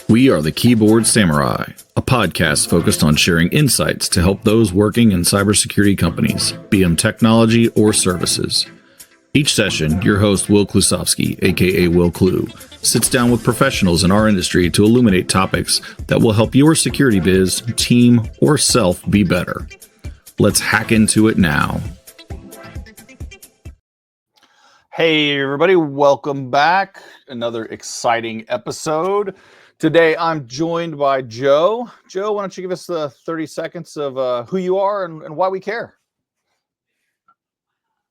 We are the Keyboard Samurai, a podcast focused on sharing insights to help those working in cybersecurity companies, be them technology or services. Each session, your host, Will Klusovsky, aka Will Clue, sits down with professionals in our industry to illuminate topics that will help your security biz, team, or self be better. Let's hack into it now. Hey, everybody, welcome back. Another exciting episode. Today, I'm joined by Joe. Joe, why don't you give us the 30 seconds of who you are and why we care?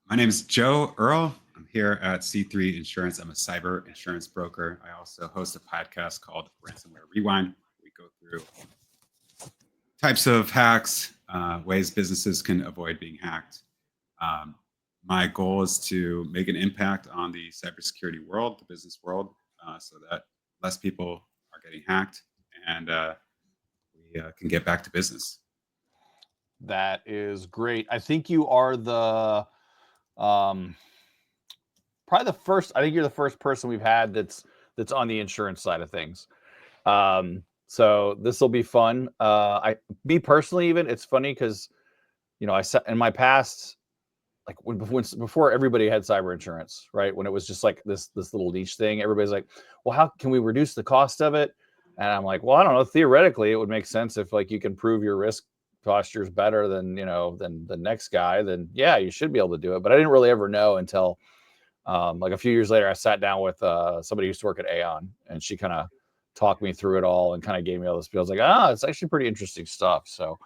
My name is Joe Erle. I'm here at C3 Insurance. I'm a cyber insurance broker. I also host a podcast called Ransomware Rewind. We go through types of hacks, ways businesses can avoid being hacked. My goal is to make an impact on the cybersecurity world, the business world, so that less people are getting hacked and we can get back to business. That is great. I think you are the probably the first. I think you're the first person we've had that's on the insurance side of things. So this will be fun. Me personally, even it's funny because I said in my past, like when before everybody had cyber insurance, right? When it was just like this little niche thing, everybody's like, well, how can we reduce the cost of it? And I'm like, well, I don't know. Theoretically, it would make sense if like you can prove your risk posture is better than than the next guy, then yeah, you should be able to do it. But I didn't really ever know until like a few years later. I sat down with somebody who used to work at Aon, and she kind of talked me through it all and kind of gave me all this. I was like, it's actually pretty interesting stuff. So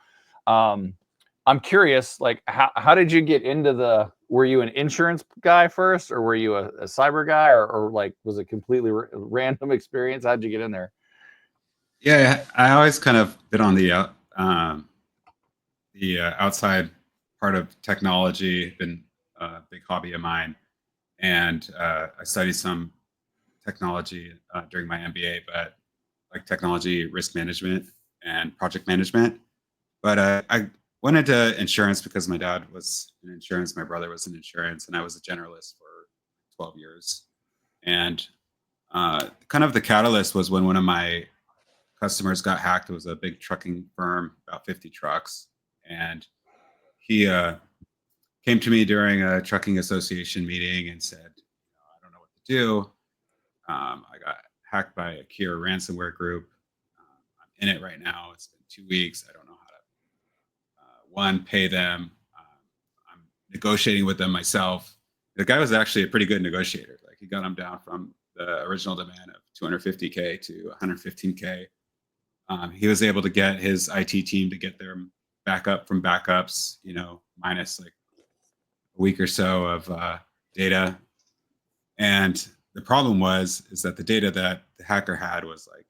I'm curious, like, how did you get into were you an insurance guy first, or were you a cyber guy, or like, was it completely random experience? How'd you get in there? Yeah, I always kind of been on the outside part of technology, been a big hobby of mine. And I studied some technology during my MBA, but like technology risk management and project management. But I went into insurance because my dad was in insurance, my brother was in insurance, and I was a generalist for 12 years. And kind of the catalyst was when one of my customers got hacked. It was a big trucking firm, about 50 trucks. And he came to me during a trucking association meeting and said, I don't know what to do. I got hacked by a Kira ransomware group. I'm in it right now. It's been 2 weeks. I don't know how to, pay them. I'm negotiating with them myself. The guy was actually a pretty good negotiator. Like he got them down from the original demand of 250K to 115K. He was able to get his IT team to get their backup from backups, minus like a week or so of data. And the problem is that the data that the hacker had was like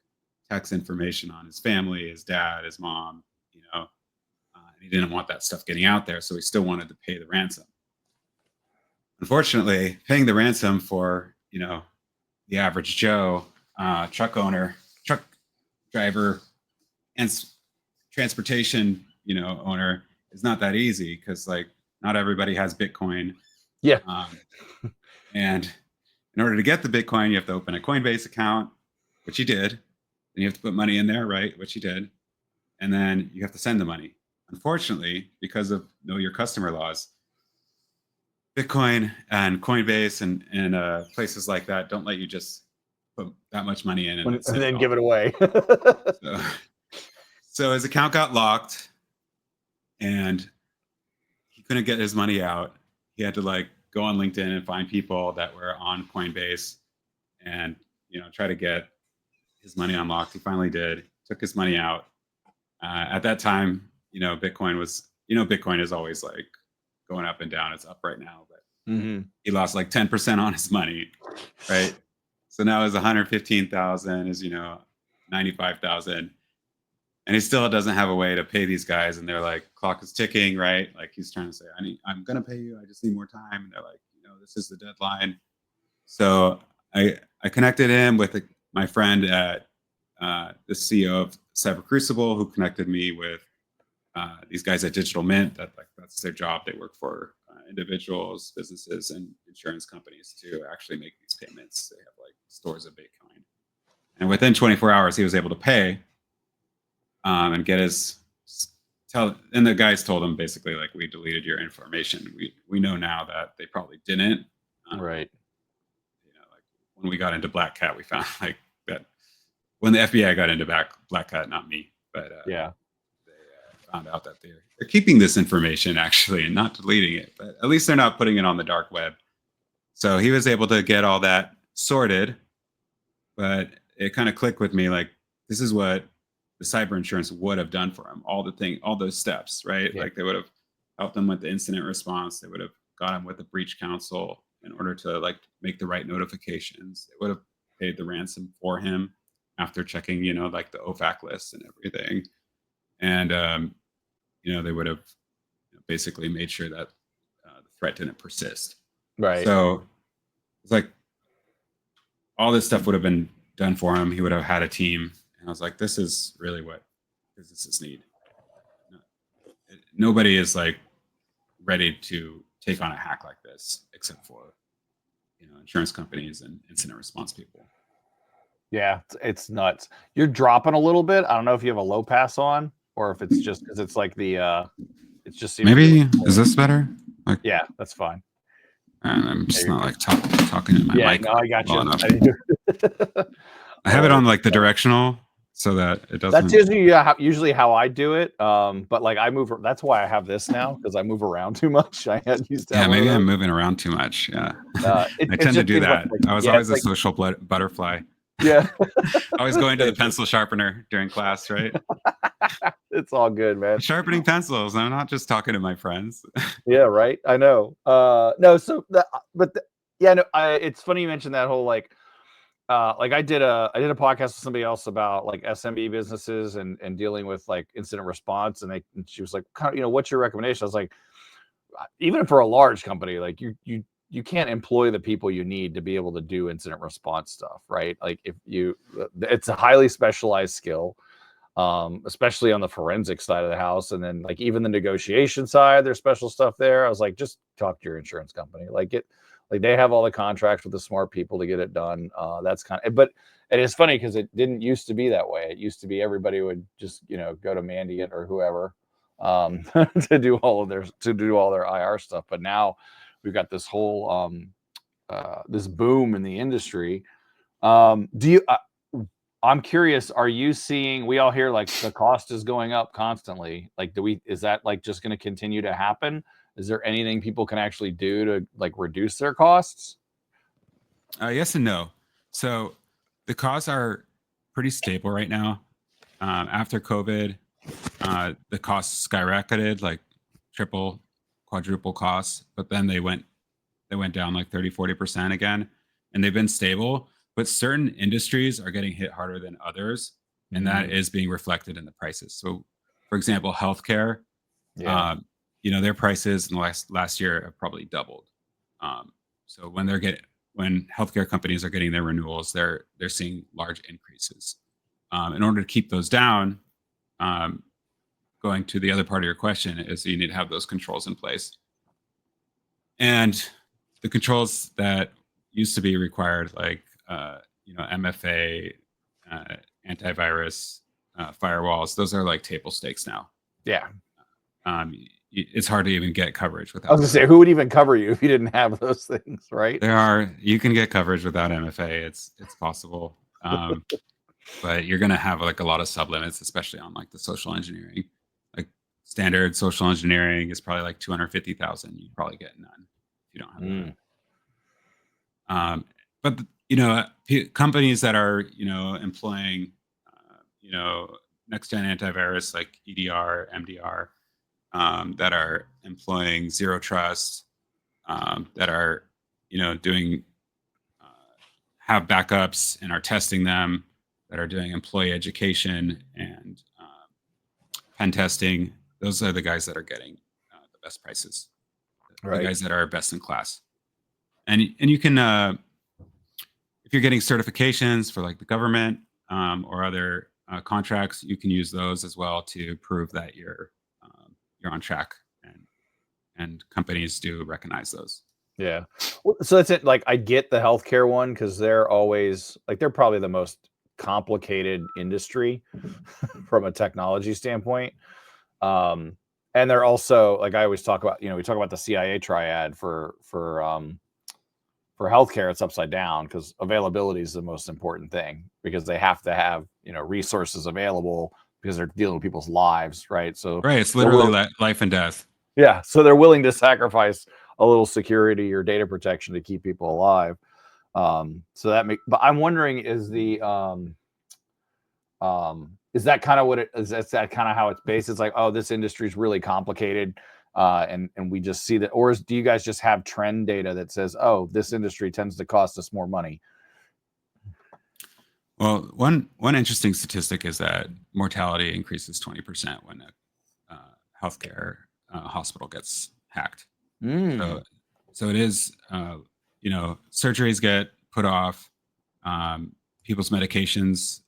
text information on his family, his dad, his mom, and he didn't want that stuff getting out there. So he still wanted to pay the ransom. Unfortunately, paying the ransom for, the average Joe, truck owner, truck driver, and transportation, owner is not that easy because like not everybody has Bitcoin. Yeah. And in order to get the Bitcoin, you have to open a Coinbase account, which he did. Then you have to put money in there, right? Which he did. And then you have to send the money. Unfortunately, because of know your customer laws, Bitcoin and Coinbase and places like that don't let you just put that much money in and then give it away. So his account got locked and he couldn't get his money out. He had to like go on LinkedIn and find people that were on Coinbase and, try to get his money unlocked. He finally did, took his money out. At that time, Bitcoin was, Bitcoin is always like going up and down. It's up right now, but he lost like 10% on his money, right? So now his 115,000 is, 95,000. And he still doesn't have a way to pay these guys. And they're like, clock is ticking, right? Like he's trying to say, I'm going to pay you. I just need more time. And they're like, this is the deadline. So I connected him with my friend at the CEO of Cyber Crucible, who connected me with these guys at Digital Mint. That's their job. They work for individuals, businesses, and insurance companies to actually make these payments. They have like stores of Bitcoin. And within 24 hours, he was able to pay and get his and the guys told him basically like, we deleted your information. We know now that they probably didn't. Right. You know, like when we got into Black Cat, we found like that when the FBI got into Black Cat, not me, but Yeah. they found out that they're keeping this information actually and not deleting it, but at least they're not putting it on the dark web. So he was able to get all that sorted, but it kind of clicked with me like, this is what the cyber insurance would have done for him. All those steps, right? Yeah. Like they would have helped him with the incident response. They would have got him with the breach counsel in order to like make the right notifications. They would have paid the ransom for him after checking, you know, like the OFAC list and everything. And, you know, they would have basically made sure that the threat didn't persist. Right. So it's like all this stuff would have been done for him. He would have had a team. And I was like, this is really what businesses need. Nobody is like ready to take on a hack like this, except for, you know, insurance companies and incident response people. Yeah, it's nuts. You're dropping a little bit. I don't know if you have a low pass on or if it's just because it's like the it's just seems maybe is this better? Like, yeah, that's fine. And I'm just not like talking in my mic. No, I got you. I have it on like the directional so that it doesn't. That's usually how I do it. But like I move. That's why I have this now because I move around too much. I had used to. Yeah, maybe I'm moving around too much. Yeah, I tend to do that. I was always a social butterfly. Yeah, always going to the pencil sharpener during class, right? It's all good, man. Sharpening pencils. I'm not just talking to my friends. Yeah, right. I know. No, so yeah, no. It's funny you mentioned that whole like I did a podcast with somebody else about like SMB businesses and dealing with like incident response, and she was like, you know, what's your recommendation? I was like, even for a large company, like you can't employ the people you need to be able to do incident response stuff, right? Like it's a highly specialized skill, especially on the forensic side of the house. And then like even the negotiation side, there's special stuff there. I was like, just talk to your insurance company. Like they have all the contracts with the smart people to get it done. That's but it is funny because it didn't used to be that way. It used to be everybody would just, you know, go to Mandiant or whoever to do all their IR stuff. But now we've got this whole this boom in the industry. I'm curious, are you seeing, we all hear like the cost is going up constantly. Like, is that like just going to continue to happen? Is there anything people can actually do to like reduce their costs? Yes and no. So the costs are pretty stable right now. After COVID, the costs skyrocketed, like triple, quadruple costs, but then they went down like 30-40% again, and they've been stable. But certain industries are getting hit harder than others, and that is being reflected in the prices. So, for example, healthcare, you know, their prices in the last year have probably doubled. So when healthcare companies are getting their renewals, they're seeing large increases. In order to keep those down, going to the other part of your question is you need to have those controls in place. And the controls that used to be required, like you know, MFA, antivirus, firewalls, those are like table stakes now. Yeah. It's hard to even get coverage without. I was gonna say, who would even cover you if you didn't have those things, right? You can get coverage without MFA. It's possible. But you're gonna have like a lot of sublimits, especially on like the social engineering. Like standard social engineering is probably like 250,000. You probably get none if you don't have that. But you know, companies that are, you know, employing you know, next gen antivirus like EDR, MDR, that are employing zero trust, that are, you know, doing have backups and are testing them, that are doing employee education and pen testing. Those are the guys that are getting the best prices, the guys that are best in class. And you can, if you're getting certifications for like the government or other contracts, you can use those as well to prove that you're on track, and companies do recognize those. Yeah. Well, so that's it. Like I get the healthcare one because they're always like, they're probably the most complicated industry from a technology standpoint. And they're also, like I always talk about, we talk about the CIA triad for healthcare. It's upside down because availability is the most important thing, because they have to have, resources available because they're dealing with people's lives, right? So Right. It's literally life and death. yeah, so they're willing to sacrifice a little security or data protection to keep people alive. But I'm wondering, is that kind of what it is? That's that kind of how it's based? It's like, oh, this industry is really complicated, and we just see that, or do you guys just have trend data that says, oh, this industry tends to cost us more money? Well, one interesting statistic is that mortality increases 20% when a healthcare hospital gets hacked. So it is, surgeries get put off, people's medications.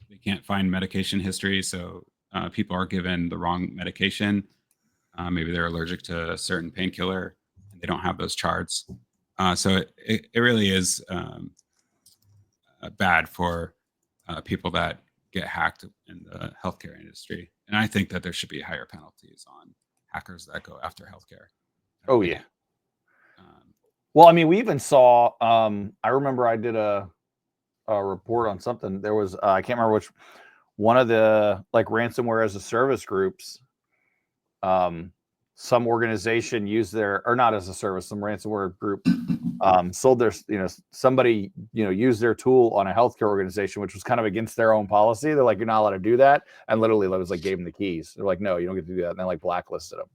They can't find medication history, so people are given the wrong medication. Maybe they're allergic to a certain painkiller and they don't have those charts. So it really is bad for people that get hacked in the healthcare industry. And I think that there should be higher penalties on hackers that go after healthcare. Oh, yeah. Well, I mean, we even saw, I remember I did a report on something. There was, I can't remember which one of the like ransomware as a service groups. Some organization used or not as a service, some ransomware group sold their, somebody, used their tool on a healthcare organization, which was kind of against their own policy. They're like, you're not allowed to do that. And literally, it was like, gave them the keys. They're like, no, you don't get to do that. And then like blacklisted them.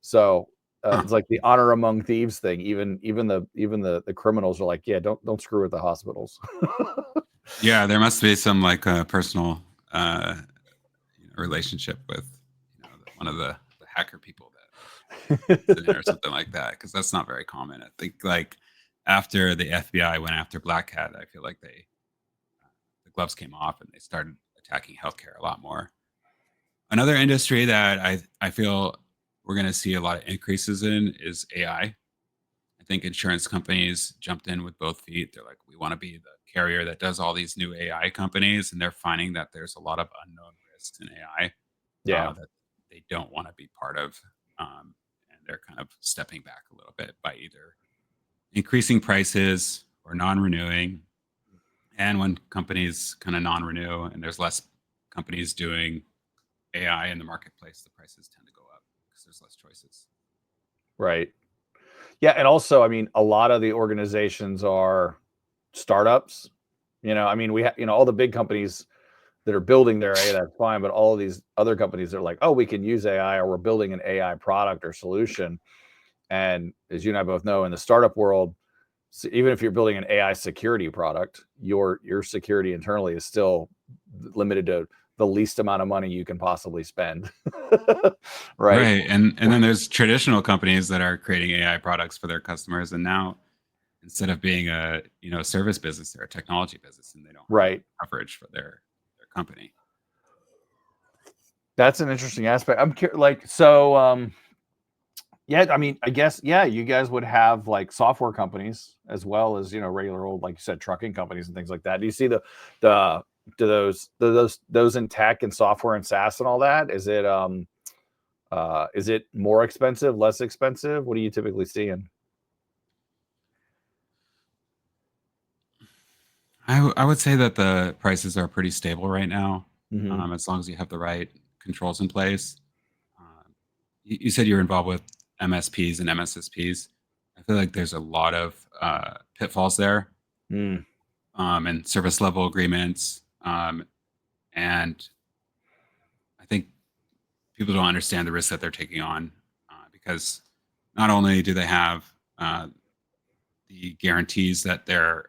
So it's like the honor among thieves thing. Even the criminals are like, yeah, don't screw with the hospitals. Yeah, there must be some like personal relationship with one of the hacker people that or something like that, because that's not very common. I think like after the FBI went after Black Hat, I feel like the gloves came off and they started attacking healthcare a lot more. Another industry that I feel we're going to see a lot of increases in is AI. I think insurance companies jumped in with both feet. They're like, we want to be the carrier that does all these new AI companies, and they're finding that there's a lot of unknown risks in AI that they don't want to be part of. And they're kind of stepping back a little bit by either increasing prices or non-renewing. And when companies kind of non-renew and there's less companies doing AI in the marketplace, the prices tend to go up because there's less choices. Right. Yeah. And also, I mean, a lot of the organizations are startups. I mean, we have, all the big companies that are building their AI, that's fine. But all of these other companies are like, oh, we can use AI, or we're building an AI product or solution. And as you and I both know, in the startup world, so even if you're building an AI security product, your security internally is still limited to the least amount of money you can possibly spend. Right. And then there's traditional companies that are creating AI products for their customers. And now instead of being a service business, they're a technology business, and they don't have coverage for their company. That's an interesting aspect. I'm like, so yeah, I mean, I guess, yeah, you guys would have like software companies as well as, regular old, like you said, trucking companies and things like that. Do you see those in tech and software and SaaS and all that? Is it more expensive, less expensive? What are you typically seeing? I would say that the prices are pretty stable right now, Mm-hmm. as long as you have the right controls in place. You said you're involved with MSPs and MSSPs. I feel like there's a lot of pitfalls there, and service level agreements. And I think people don't understand the risk that they're taking on, because not only do they have the guarantees that they're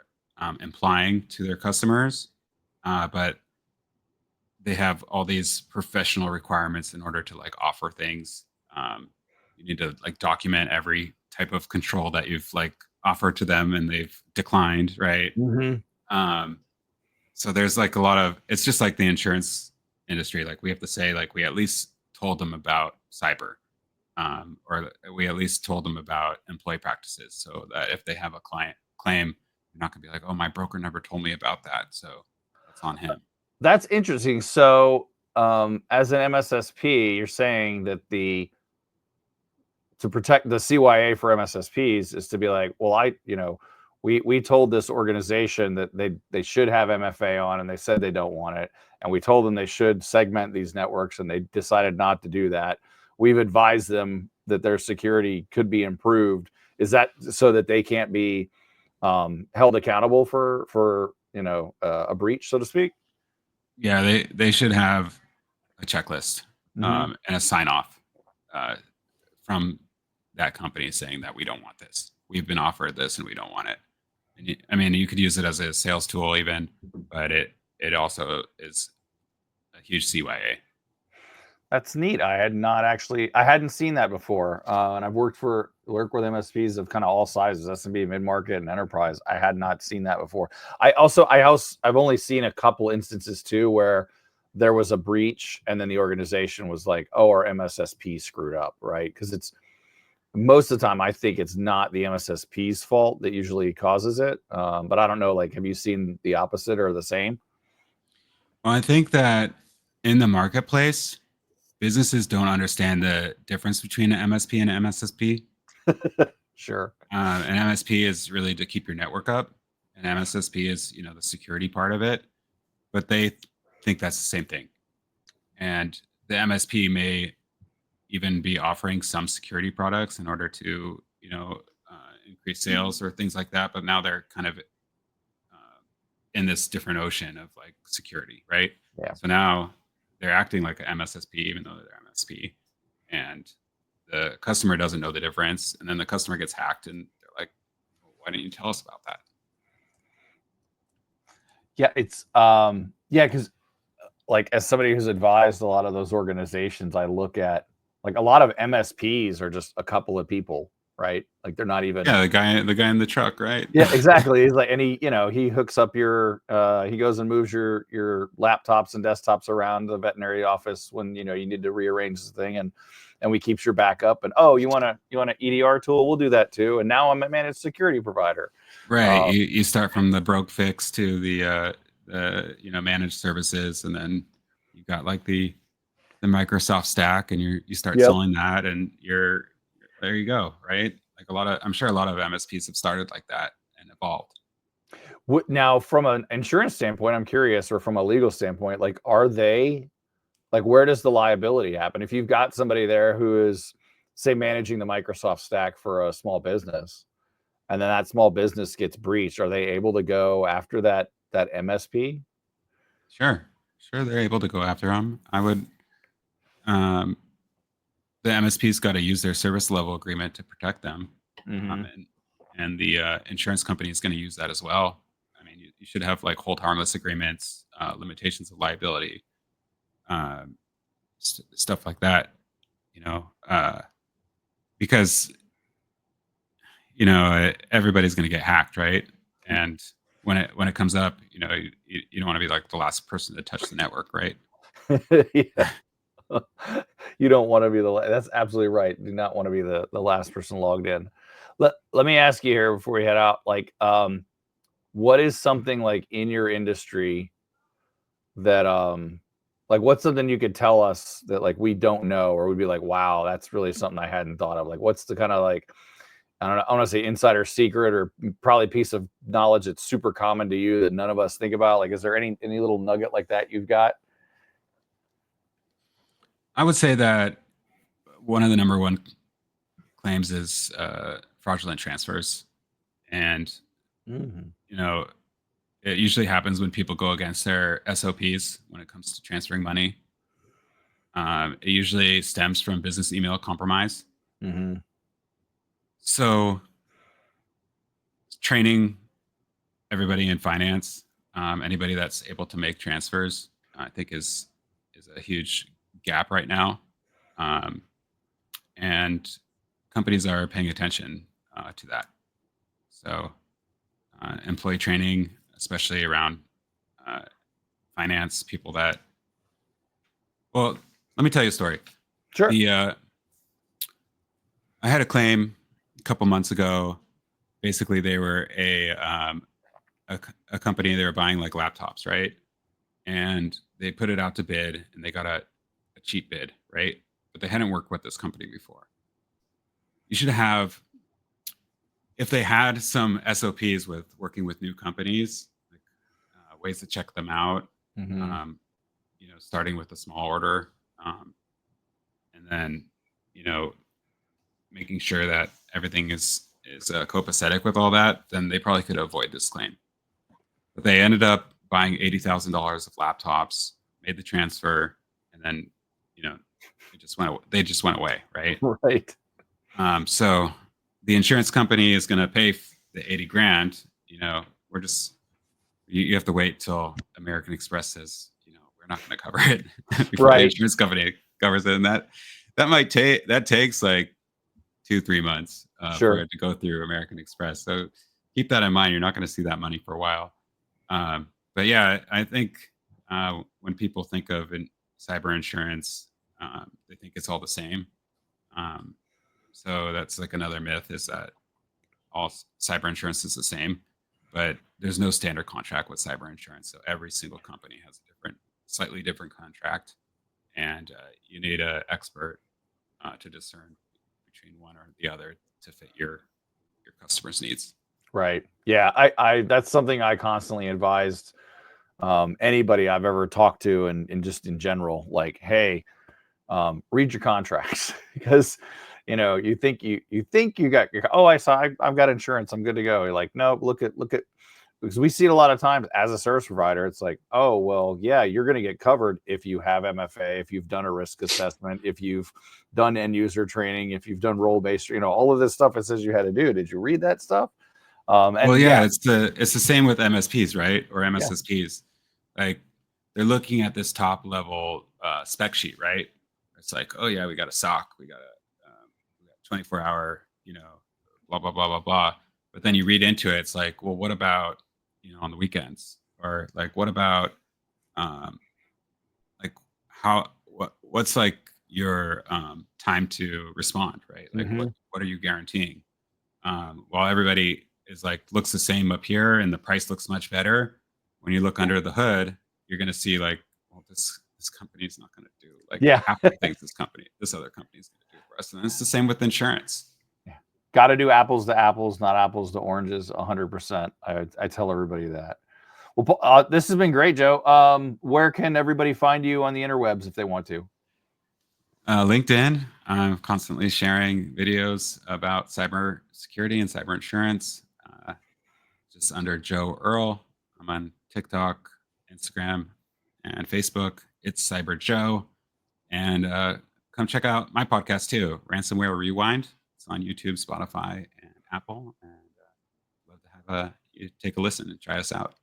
implying to their customers, but they have all these professional requirements in order to like offer things. You need to like document every type of control that you've like offered to them and they've declined, right? So there's like a lot of, it's just like the insurance industry. Like we have to say, like we at least told them about cyber, or we at least told them about employee practices, so that if they have a client claim, you're not going to be like, oh, my broker never told me about that, so it's on him. That's interesting. So, as an MSSP, you're saying that to protect the CYA for MSSPs is to be like, well, we told this organization that they should have MFA on, and they said they don't want it, and we told them they should segment these networks, and they decided not to do that. We've advised them that their security could be improved. Is that so that they can't be held accountable for a breach, so to speak? Yeah, they should have a checklist and a sign off from that company saying that we don't want this. We've been offered this and we don't want it. And I mean, you could use it as a sales tool even, but it also is a huge CYA. That's neat. I hadn't seen that before. And I've worked with MSPs of kind of all sizes, SMB, mid-market, and enterprise. I had not seen that before. I've only seen a couple instances too where there was a breach and then the organization was like, oh, our MSSP screwed up, right? Because it's most of the time, I think it's not the MSSP's fault that usually causes it. But I don't know, like, have you seen the opposite or the same? Well, I think that in the marketplace, businesses don't understand the difference between an MSP and an MSSP. Sure. An MSP is really to keep your network up, and MSSP is the security part of it. But they think that's the same thing, and the MSP may even be offering some security products in order to increase sales or things like that. But now they're kind of in this different ocean of like security, right? Yeah. So now they're acting like an MSSP, even though they're MSP, and the customer doesn't know the difference. And then the customer gets hacked, and they're like, well, "Why didn't you tell us about that?" Yeah, it's because like as somebody who's advised a lot of those organizations, I look at like a lot of MSPs are just a couple of people, right? Like they're not even. Yeah, the guy in the truck, right? Yeah, exactly. He's like, and he hooks up he goes and moves your laptops and desktops around the veterinary office when you need to rearrange the thing, and we keeps your backup. And oh, you want an EDR tool? We'll do that too. And now I'm a managed security provider. Right. You start from the broke fix to the managed services, and then you got like the Microsoft stack, and you start selling that, and there you go, right? Like I'm sure a lot of MSPs have started like that and evolved. Now, from an insurance standpoint, I'm curious, or from a legal standpoint, like, are they like, where does the liability happen? If you've got somebody there who is, say, managing the Microsoft stack for a small business, and then that small business gets breached, are they able to go after that MSP? Sure, they're able to go after them. I would. The MSP's got to use their service level agreement to protect them, and the insurance company is going to use that as well. I mean, you should have like hold harmless agreements, limitations of liability, stuff like that. Because everybody's going to get hacked, right? And when it comes up, you don't want to be like the last person to touch the network, right? Yeah. You don't want to be that's absolutely right. Do not want to be the last person logged in. Let me ask you here before we head out, like, what is something like in your industry that like what's something you could tell us that like we don't know, or we'd be like, wow, that's really something I hadn't thought of? Like, what's the kind of like, I don't know, I want to say insider secret or probably piece of knowledge that's super common to you that none of us think about? Like, is there any little nugget like that you've got? I would say that one of the number one claims is fraudulent transfers, and it usually happens when people go against their SOPs when it comes to transferring money. It usually stems from business email compromise. So training everybody in finance, anybody that's able to make transfers, I think is a huge gap right now. And companies are paying attention to that. So employee training, especially around finance, people that, well, let me tell you a story. Sure. I had a claim a couple months ago. Basically, they were a company. They were buying like laptops, right? and they put it out to bid, and they got a cheap bid, right? But they hadn't worked with this company before. You should have, if they had some SOPs with working with new companies, like ways to check them out, starting with a small order, and then, making sure that everything is copacetic with all that, then they probably could avoid this claim. But they ended up buying $80,000 of laptops, made the transfer, and then, they just went away, right? Right. So the insurance company is going to pay the 80 grand. You have to wait till American Express says, we're not going to cover it before the insurance company covers it. And that takes like 2-3 months for it to go through American Express. So keep that in mind. You're not going to see that money for a while. But yeah, I think when people think of cyber insurance, they think it's all the same. So that's like another myth, is that all cyber insurance is the same, but there's no standard contract with cyber insurance. So every single company has a slightly different contract, and you need an expert to discern between one or the other to fit your customers' needs. Right. Yeah. I that's something I constantly advised anybody I've ever talked to, and just in general, like, hey, read your contracts, because you think you got I've got insurance, I'm good to go. You're like, no, look at, because we see it a lot of times as a service provider. It's like, oh, well, yeah, you're going to get covered if you have MFA, if you've done a risk assessment, if you've done end user training, if you've done role based, all of this stuff it says you had to do. Did you read that stuff? It's the same with MSPs, right? Or MSSPs. Like, they're looking at this top level spec sheet, right? It's like, oh yeah, we got a SOC, we got a 24-hour, blah blah blah blah blah. But then you read into it, it's like, well, what about on the weekends, or like, what about what's like your time to respond, right? Like, what are you guaranteeing? While everybody is like, looks the same up here and the price looks much better, when you look under the hood, you're going to see like, well, this company is not going to do like half the things this other company is going to do for us. And it's the same with insurance. Got to do apples to apples, not apples to oranges. 100%. I tell everybody that. Well, this has been great, Joe. Where can everybody find you on the interwebs if they want to? LinkedIn. I'm constantly sharing videos about cybersecurity and cyber insurance. Just under Joe Erle. I'm on TikTok, Instagram, and Facebook. It's Cyber Joe. And come check out my podcast too, Ransomware Rewind. It's on YouTube, Spotify, and Apple. And love to have you take a listen and try us out.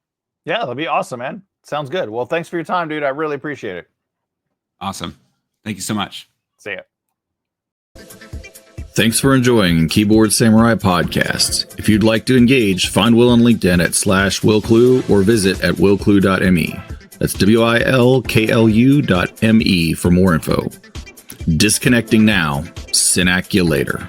Yeah, that'd be awesome, man. Sounds good. Well, thanks for your time, dude. I really appreciate it. Awesome. Thank you so much. See ya. Thanks for enjoying Keyboard Samurai Podcasts. If you'd like to engage, find Will on LinkedIn at /WillClue or visit at willclue.me. That's WILKLU.me for more info. Disconnecting now. Synac you later.